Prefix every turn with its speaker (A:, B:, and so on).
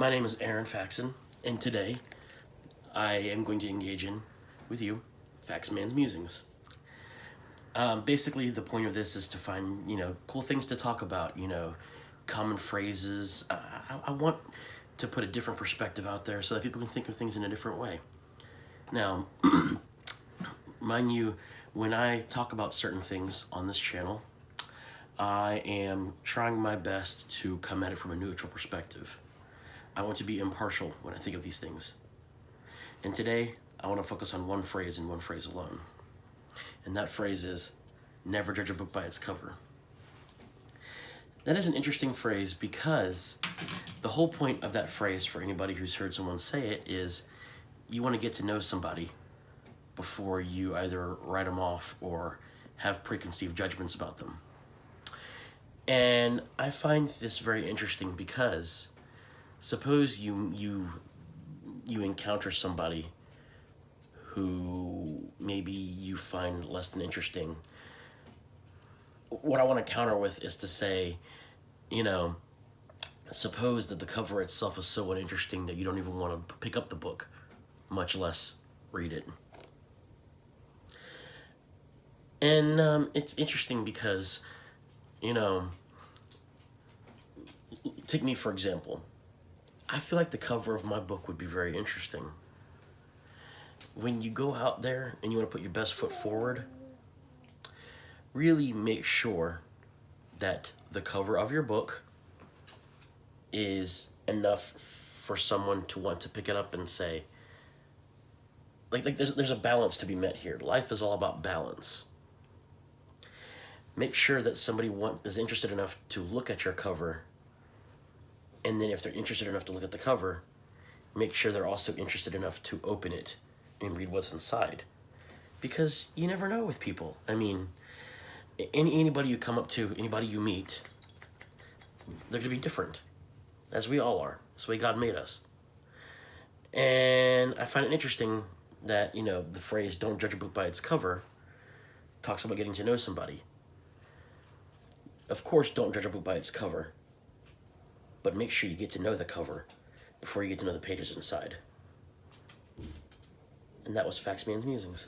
A: My name is Aaron Faxman, and today I am going to engage with you, Faxman's musings. Basically, the point of this is to find, cool things to talk about, common phrases. I want to put a different perspective out there so that people can think of things in a different way. Now, mind you, when I talk about certain things on this channel, I am trying my best to come at it from a neutral perspective. I want to be impartial when I think of these things. And today, I want to focus on one phrase and one phrase alone. And that phrase is, never judge a book by its cover. That is an interesting phrase because the whole point of that phrase, for anybody who's heard someone say it, is you want to get to know somebody before you either write them off or have preconceived judgments about them. And I find this very interesting because suppose you encounter somebody who maybe you find less than interesting. What I want to counter with is to say, suppose that the cover itself is so uninteresting that you don't even want to pick up the book, much less read it. And it's interesting because, take me for example. I feel like the cover of my book would be very interesting. When you go out there and you want to put your best foot forward, really make sure that the cover of your book is enough for someone to want to pick it up and say, like there's a balance to be met here. Life is all about balance. Make sure that somebody is interested enough to look at your cover, and then if they're interested enough to look at the cover, make sure they're also interested enough to open it and read what's inside. Because you never know with people. I mean, anybody you come up to, anybody you meet, they're going to be different, as we all are. That's the way God made us. And I find it interesting that, the phrase, don't judge a book by its cover, talks about getting to know somebody. Of course, don't judge a book by its cover, but make sure you get to know the cover before you get to know the pages inside. And that was Faxman's Musings.